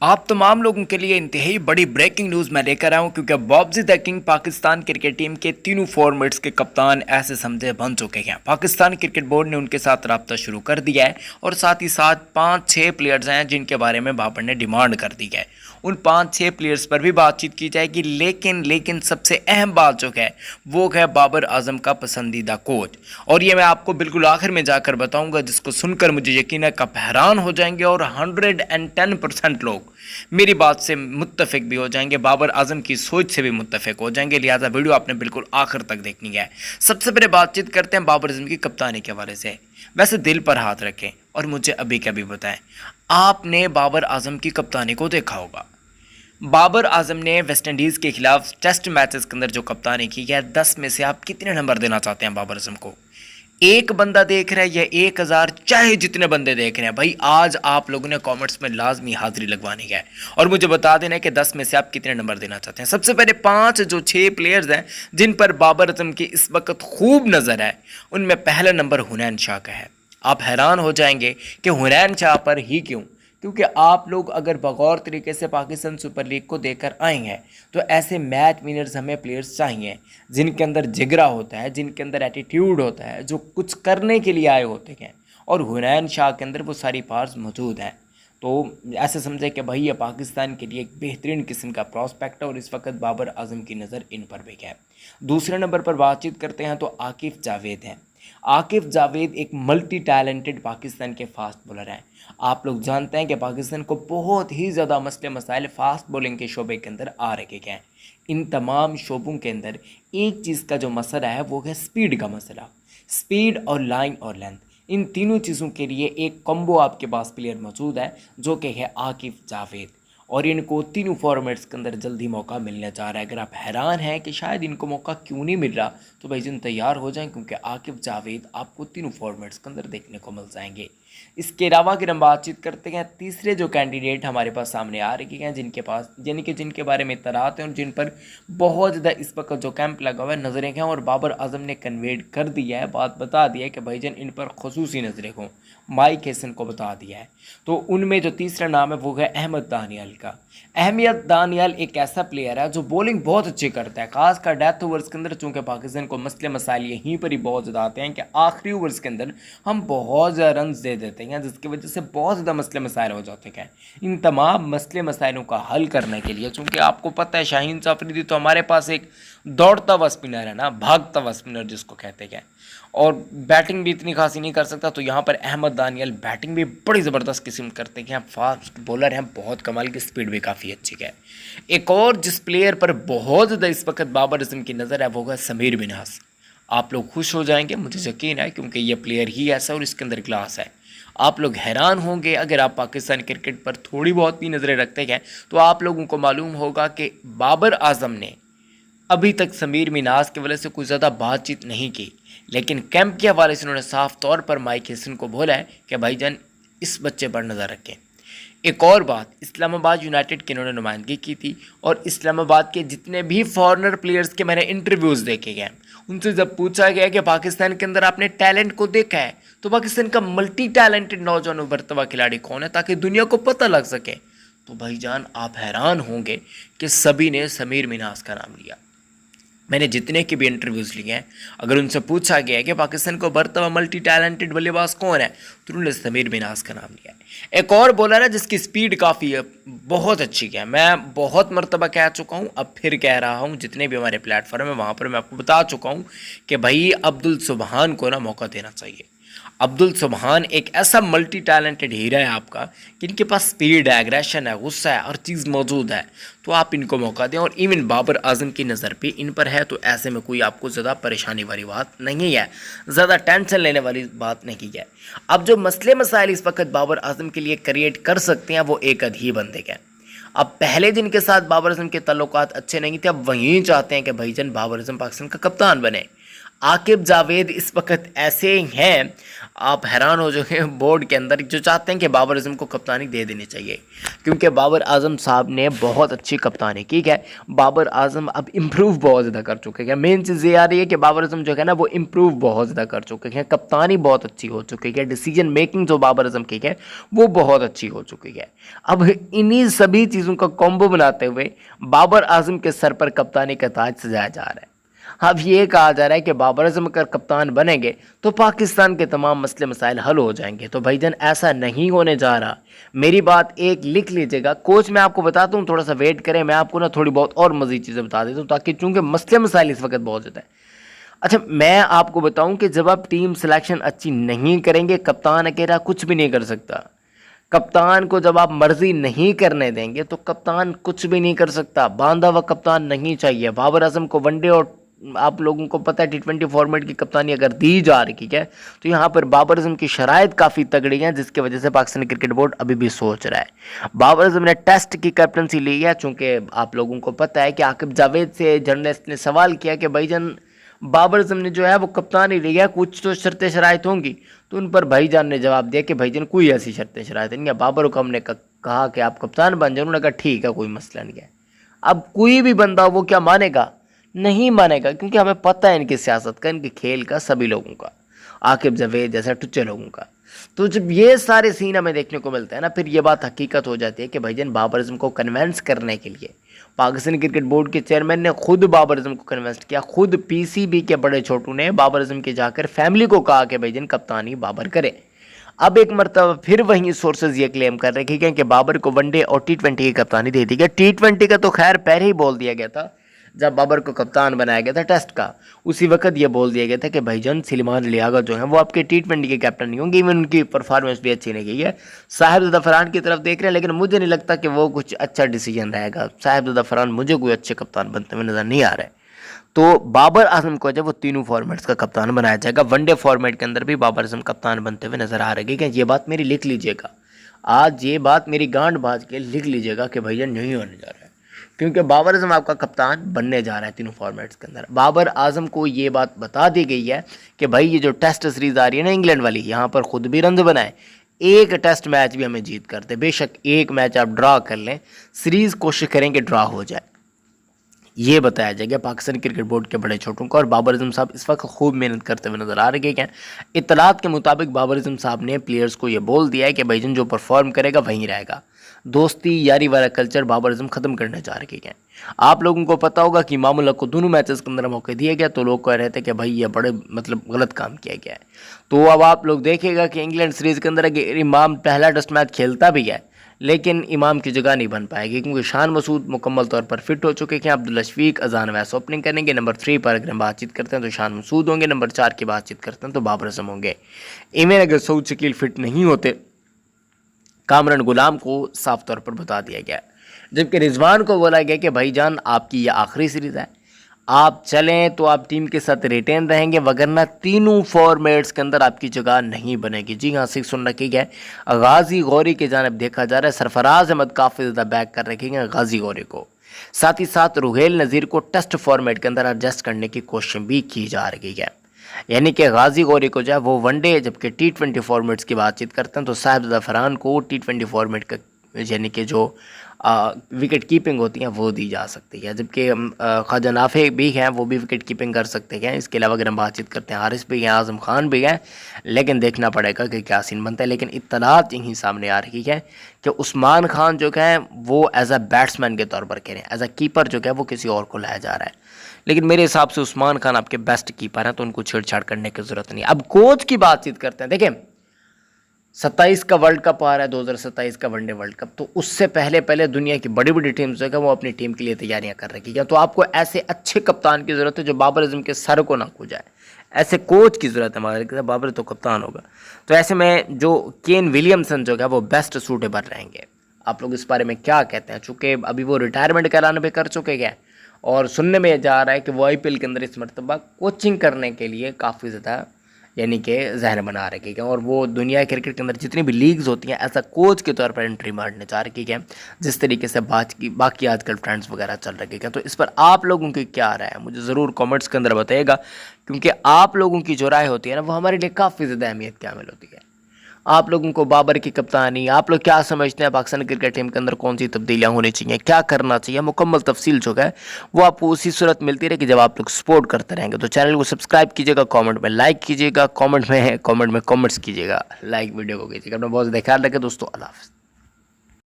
आप तमाम लोगों के लिए इंतहाई बड़ी ब्रेकिंग न्यूज़ मैं लेकर आया हूं, क्योंकि Bobji the king Pakistan cricket team के तीनों फॉर्मेट्स के कप्तान ऐसे समझे बन चुके हैं। पाकिस्तान क्रिकेट बोर्ड ने उनके साथ रब्ता शुरू कर दिया है और साथ ही साथ 5-6 प्लेयर्स हैं जिनके बारे में बाबर ने डिमांड कर दी है। उन 5-6 प्लेयर्स पर भी बातचीत की जाएगी, लेकिन सबसे अहम बात जो है वो है बाबर आजम का पसंदीदा कोच। और ये मैं आपको बिल्कुल आखिर में जाकर बताऊंगा, जिसको सुनकर मुझे यकीन है आप हैरान हो जाएंगे और 110% लोग मेरी बात से मुत्तफिक भी हो जाएंगे, बाबर आजम की सोच से भी मुत्तफिक हो जाएंगे। लिहाजा वीडियो आपने बिल्कुल आखिर तक देखनी है। सबसे पहले बातचीत करते हैं बाबर आजम की कप्तानी के हवाले से। वैसे दिल पर हाथ रखें और मुझे अभी क्या भी बताएं, आपने बाबर आजम की कप्तानी को देखा होगा। बाबर आजम ने वेस्टइंडीज़ के खिलाफ टेस्ट मैचेस के अंदर जो कप्तानी की है, 10 में से आप कितने नंबर देना चाहते हैं बाबर आजम को? एक बंदा देख रहा है या 1000, चाहे जितने बंदे देख रहे हैं, भाई आज आप लोगों ने कमेंट्स में लाजमी हाजिरी लगवानी है और मुझे बता देना है कि 10 में से आप कितने नंबर देना चाहते हैं। सबसे पहले 6 प्लेयर्स हैं जिन पर बाबर आजम की इस वक्त खूब नज़र है, उनमें पहला नंबर हुनैन शाह का है। आप हैरान हो जाएंगे कि हुनैन शाह पर ही क्यों, क्योंकि आप लोग अगर बगौर तरीके से पाकिस्तान सुपर लीग को देकर आए हैं तो ऐसे मैच विनर्स हमें प्लेयर्स चाहिए जिनके अंदर जिगरा होता है, जिनके अंदर एटीट्यूड होता है, जो कुछ करने के लिए आए होते हैं। और हुनैन शाह के अंदर वो सारी पार्ट्स मौजूद हैं। तो ऐसे समझे कि भाई ये पाकिस्तान के लिए एक बेहतरीन किस्म का प्रॉस्पेक्ट है और इस वक्त बाबर आजम की नज़र इन पर भी है। दूसरे नंबर पर बातचीत करते हैं तो आकिफ जावेद हैं। आकिफ जावेद एक मल्टी टैलेंटेड पाकिस्तान के फास्ट बॉलर हैं। आप लोग जानते हैं कि पाकिस्तान को बहुत ही ज़्यादा मसले मसाइल फास्ट बॉलिंग के शोबे के अंदर आ रखे हैं। इन तमाम शोबों के अंदर एक चीज़ का जो मसला है वो है स्पीड का मसला। स्पीड और लाइन और लेंथ, इन तीनों चीज़ों के लिए एक कॉम्बो आपके पास प्लेयर मौजूद है जो कि है आकिफ जावेद। और इनको तीनों फॉर्मेट्स के अंदर जल्दी मौका मिलने जा रहा है। अगर आप हैरान हैं कि शायद इनको मौका क्यों नहीं मिल रहा, तो भाईजान तैयार हो जाएं, क्योंकि आकिफ जावेद आपको तीनों फॉर्मेट्स के अंदर देखने को मिल जाएंगे। इसके अलावा अगर हम बातचीत करते हैं तीसरे जो कैंडिडेट हमारे पास सामने आ रहे हैं, जिनके पास यानी कि जिनके बारे में इत्तलात हैं और जिन पर बहुत ज़्यादा इस वक्त जो कैंप लगा हुआ है नज़रें हैं, और बाबर आजम ने कन्वेट कर दिया है, बात बता दिया है कि भाईजान इन पर खसूसी नज़रें हों, माइक हैसन को बता दिया है। तो उनमें जो तीसरा नाम है वो है अहमद दानियाल का। अहमद दानियाल एक ऐसा प्लेयर है जो बॉलिंग बहुत अच्छी करता है, खासकर डेथ ओवर्स के अंदर। चूँकि पाकिस्तान को मसले मसाइल यहीं पर ही बहुत ज़्यादा आते हैं कि आखिरी ओवर्स के अंदर हम बहुत ज़्यादा रन दे देते हैं, जिसकी वजह से बहुत ज़्यादा मसले मसाइल हो जाते हैं। इन तमाम मसले मसाइलों का हल करने के लिए, चूँकि आपको पता है शाहीन अफरीदी तो हमारे पास एक दौड़ता हुआ स्पिनर है ना, भागता हुआ स्पिनर जिसको कहते हैं, और बैटिंग भी इतनी खासी नहीं कर सकता। तो यहाँ पर अहमद दानियाल बैटिंग भी बड़ी ज़बरदस्त किस्म करते हैं, फास्ट बॉलर हैं, बहुत कमाल की स्पीड भी काफ़ी अच्छी है। एक और जिस प्लेयर पर बहुत ज़्यादा इस वक्त बाबर आजम की नज़र है वो है समीर मिन्हास। आप लोग खुश हो जाएंगे, मुझे यकीन है, क्योंकि ये प्लेयर ही ऐसा और इसके अंदर क्लास है। आप लोग हैरान होंगे, अगर आप पाकिस्तान क्रिकेट पर थोड़ी बहुत भी नज़रें रखते हैं तो आप लोगों को मालूम होगा कि बाबर आजम ने अभी तक समीर मिन्हास के वजह से कोई ज़्यादा बातचीत नहीं की, लेकिन कैंप के हवाले से उन्होंने साफ तौर पर माइक हैसन को बोला है कि भाईजान इस बच्चे पर नज़र रखें। एक और बात, इस्लामाबाद यूनाइटेड की इन्होंने नुमाइंदगी की थी और इस्लामाबाद के जितने भी फॉरेनर प्लेयर्स के मैंने इंटरव्यूज़ देखे गए, उनसे जब पूछा गया कि पाकिस्तान के अंदर आपने टैलेंट को देखा है तो पाकिस्तान का मल्टी टैलेंटेड नौजवान उभरता हुआ खिलाड़ी कौन है, ताकि दुनिया को पता लग सके, तो भाईजान आप हैरान होंगे कि सभी ने समीर मिन्हास का नाम लिया। मैंने जितने के भी इंटरव्यूज़ लिए हैं, अगर उनसे पूछा गया है कि पाकिस्तान को उभरता हुआ मल्टी टैलेंटेड बल्लेबाज कौन है, तो उन्होंने समीर मिन्हास का नाम लिया है। एक और बॉलर है जिसकी स्पीड काफ़ी है, बहुत अच्छी है, मैं बहुत मरतबा कह चुका हूँ, अब फिर कह रहा हूँ, जितने भी हमारे प्लेटफॉर्म है वहाँ पर मैं आपको बता चुका हूँ कि भाई अब्दुल सुबहान को ना मौका देना चाहिए। अब्दुल सुबहान एक ऐसा मल्टी टैलेंटेड हीरा है आपका, कि इनके पास स्पीड है, एग्रेशन है, गुस्सा है, हर चीज़ मौजूद है, तो आप इनको मौका दें। और इवन बाबर आजम की नज़र पे इन पर है, तो ऐसे में कोई आपको ज़्यादा परेशानी वाली बात नहीं है, ज़्यादा टेंशन लेने वाली बात नहीं है। अब जो मसले मसाइल इस वक्त बाबर आजम के लिए क्रिएट कर सकते हैं वो एक आध ही बंदे हैं। अब पहले जिनके साथ बाबर आजम के ताल्लुकात अच्छे नहीं थे, अब वहीं चाहते हैं कि भाईजान बाबर आजम पाकिस्तान का कप्तान बने। आकिब जावेद इस वक्त ऐसे हैं, आप हैरान हो जाओगे बोर्ड के अंदर, जो चाहते हैं कि बाबर आजम को कप्तानी दे देनी चाहिए, क्योंकि बाबर आजम साहब ने बहुत अच्छी कप्तानी की है। बाबर आजम अब इम्प्रूव बहुत ज़्यादा कर चुके हैं। मेन चीज़ ये आ रही है कि बाबर आजम जो है ना वो इम्प्रूव बहुत ज़्यादा कर चुके हैं, कप्तानी बहुत अच्छी हो चुकी है, डिसीजन मेकिंग जो बाबर आजम की है वो बहुत अच्छी हो चुकी है। अब इन्हीं सभी चीज़ों का कॉम्बो बनाते हुए बाबर आजम के सर पर कप्तानी का ताज सजाया जा रहा है। अब ये कहा जा रहा है कि बाबर आजम अगर कप्तान बनेंगे तो पाकिस्तान के तमाम मसले मसाइल हल हो जाएंगे। तो भाईजान ऐसा नहीं होने जा रहा, मेरी बात एक लिख लीजिएगा। कोच मैं आपको बताता हूँ, थोड़ा सा वेट करें, मैं आपको ना थोड़ी बहुत और मज़ीद चीज़ें बता देता हूँ, ताकि चूँकि मसले मसाइल इस वक्त बहुत ज़्यादा है। अच्छा, मैं आपको बताऊँ कि जब आप टीम सिलेक्शन अच्छी नहीं करेंगे, कप्तान अकेला कुछ भी नहीं कर सकता। कप्तान को जब आप मर्जी नहीं करने देंगे तो कप्तान कुछ भी नहीं कर सकता। बांधा हुआ कप्तान नहीं चाहिए। बाबर आजम को वनडे और आप लोगों को पता है T20 फॉर्मेट की कप्तानी अगर दी जा रही है तो यहाँ पर बाबर आजम की शराइत काफ़ी तगड़ी है, जिसकी वजह से पाकिस्तान क्रिकेट बोर्ड अभी भी सोच रहा है। बाबर आजम ने टेस्ट की कैप्टनसी ली है, चूँकि आप लोगों को पता है कि आकिब जावेद से जर्नलिस्ट ने सवाल किया कि भाईजान बाबर आजम ने जो है वो कप्तानी ली है, कुछ तो शर्तें शराइत होंगी। तो उन पर भाईजान ने जवाब दिया कि भाईजान कोई ऐसी शर्तें शराइत नहीं है। बाबर को हमने कहा कि आप कप्तान बन जाए, उन्होंने कहा ठीक है, कोई मसला नहीं है। अब कोई भी बंदा वो क्या मानेगा? नहीं मानेगा, क्योंकि हमें पता है इनकी सियासत का, इनके खेल का, सभी लोगों का, आकिब जावेद जैसा टुच्चे लोगों का। तो जब ये सारे सीन हमें देखने को मिलते हैं ना, फिर ये बात हकीकत हो जाती है कि भाईजान बाबर आजम को कन्वेंस करने के लिए पाकिस्तान क्रिकेट बोर्ड के चेयरमैन ने खुद बाबर आजम को कन्वेंस किया। खुद PCB के बड़े छोटू ने बाबर आजम के जाकर फैमिली को कहा कि भाईजान कप्तानी बाबर करे। अब एक मरतबा फिर वहीं सोर्सेज ये क्लेम कर रहे हैं कि बाबर को वनडे और T20 की कप्तानी दे दी गई। T20 का तो खैर पहले ही बोल दिया गया था, जब बाबर को कप्तान बनाया गया था टेस्ट का, उसी वक्त ये बोल दिया गया था कि भाईजान सलीमान लियाकत जो है वो आपके T20 के कैप्टन नहीं होंगे। इवन उनकी परफॉर्मेंस भी अच्छी नहीं गई है। साहिबजादा फरहान की तरफ देख रहे हैं, लेकिन मुझे नहीं लगता कि वो कुछ अच्छा डिसीजन रहेगा। साहिबजादा फरहान मुझे कोई अच्छे कप्तान बनते हुए नजर नहीं आ रहे। तो बाबर आजम को जब वो तीनों फॉर्मेट्स का कप्तान बनाया जाएगा, वनडे फॉर्मेट के अंदर भी बाबर आजम कप्तान बनते हुए नजर आ रहे हैं। ये बात मेरी लिख लीजिएगा, आज ये बात मेरी गांड बाज के लिख लीजिएगा कि भैया नहीं होने जा रहा है, क्योंकि बाबर आजम आपका कप्तान बनने जा रहा है तीनों फॉर्मेट्स के अंदर। बाबर आजम को ये बात बता दी गई है कि भाई ये जो टेस्ट सीरीज आ रही है ना इंग्लैंड वाली, यहाँ पर खुद भी रन बनाए, एक टेस्ट मैच भी हमें जीत करते, बेशक एक मैच आप ड्रा कर लें, सीरीज कोशिश करें कि ड्रा हो जाए। ये बताया जाएगा पाकिस्तान क्रिकेट बोर्ड के बड़े छोटों को। और बाबर आजम साहब इस वक्त खूब मेहनत करते हुए नजर आ रहे हैं। इत्तलात के मुताबिक बाबर आजम साहब ने प्लेयर्स को ये बोल दिया है कि भाईजान जो परफॉर्म करेगा वहीं रहेगा। दोस्ती यारी वाला कल्चर बाबर आजम खत्म करने जा रहे हैं। आप लोगों को पता होगा कि इमाम उल्लाह को दोनों मैचेस के अंदर मौके दिए गए, तो लोग कह रहे थे कि भाई ये बड़े गलत काम किया गया है। तो अब आप लोग देखेगा कि इंग्लैंड सीरीज के अंदर इमाम पहला टेस्ट मैच खेलता भी है, लेकिन इमाम की जगह नहीं बन पाएगी, क्योंकि शान मसूद मुकम्मल तौर पर फिट हो चुके हैं। अब्दुल्ला शफीक अजान वैस ओपनिंग करेंगे। नंबर 3 पर अगर हम बातचीत करते हैं तो शान मसूद होंगे। नंबर 4 की बातचीत करते हैं तो बाबर आजम होंगे। इवें अगर सऊद शकील फिट नहीं होते, कामरान गुलाम को साफ तौर पर बता दिया गया, जबकि रिजवान को बोला गया कि भाईजान आपकी यह आखिरी सीरीज़ है, आप चलें तो आप टीम के साथ रिटेन रहेंगे, वगरना तीनों फॉर्मेट्स के अंदर आपकी जगह नहीं बनेगी। जी हाँ, सिक्स सुन रखी है। गाजी गौरी की जानब देखा जा रहा है, सरफराज अहमद काफ़ी ज़्यादा बैक कर रखेंगे गाजी गौरी को, साथ ही साथ रुहेल नज़ीर को टेस्ट फॉर्मेट के अंदर एडजस्ट करने की कोशिश भी की जा रही है। यानी कि गाजी गौरी को जो है वो वनडे, जबकि T20 फॉर्मेट्स की बातचीत करते हैं तो साहिबजादा फरहान को T20 फॉर्मेट का यानी कि जो विकेट कीपिंग होती है वो दी जा सकती है, जबकि ख्वाजा नाफे भी हैं, वो भी विकेट कीपिंग कर सकते हैं। इसके अलावा अगर हम बातचीत करते हैं हारिस भी हैं, आज़म खान भी हैं, लेकिन देखना पड़ेगा कि क्या सीन बनता है। लेकिन इत्तलात यहीं सामने आ रही है कि उस्मान खान जो है वो एज अ बैट्समैन के तौर पर कह रहे हैं, एज अ कीपर जो है वो किसी और को लाया जा रहा है। लेकिन मेरे हिसाब से उस्मान खान आपके बेस्ट कीपर हैं, तो उनको छेड़छाड़ करने की ज़रूरत नहीं। अब कोच की बातचीत करते हैं। देखिए 27 का वर्ल्ड कप आ रहा है, 2027 का वनडे वर्ल्ड कप, तो उससे पहले दुनिया की बड़ी बड़ी टीम्स जो है वो अपनी टीम के लिए तैयारियां कर रही है। तो आपको ऐसे अच्छे कप्तान की ज़रूरत है जो बाबर आजम के सर को ना खो जाए, ऐसे कोच की ज़रूरत है हमारे। बाबर तो कप्तान होगा, तो ऐसे में जो केन विलियमसन जो है वो बेस्ट सूटेबल रहेंगे। आप लोग इस बारे में क्या कहते हैं? चूँकि अभी वो रिटायरमेंट का ऐलान भी कर चुके हैं और सुनने में जा रहा है कि वो IPL के अंदर इस मरतबा कोचिंग करने के लिए काफ़ी ज़्यादा यानी कि जहन बना रखी है और वो दुनिया क्रिकेट के अंदर जितनी भी लीग्स होती हैं ऐसा कोच के तौर पर एंट्री मारने जा रखी है, जिस तरीके से बाकी आजकल ट्रेंड्स वगैरह चल रहे हैं। तो इस पर आप लोगों की क्या राय है मुझे ज़रूर कमेंट्स के अंदर बताइएगा, क्योंकि आप लोगों की जो राय होती है ना वो हमारे लिए काफ़ी ज़्यादा अहमियत की हामिल होती है। आप लोगों को बाबर की कप्तानी, आप लोग क्या समझते हैं पाकिस्तान क्रिकेट टीम के अंदर कौन सी तब्दीलियां होनी चाहिए, क्या करना चाहिए, मुकम्मल तफसील जो है वो आपको उसी सूरत मिलती रहेगी जब आप लोग सपोर्ट करते रहेंगे। तो चैनल को सब्सक्राइब कीजिएगा, कमेंट में लाइक कीजिएगा, कमेंट में कमेंट्स कीजिएगा, लाइक वीडियो को कीजिएगा। अपना बहुत ज़्यादा ख्याल रखें दोस्तों, अल्लाह हाफ़िज़।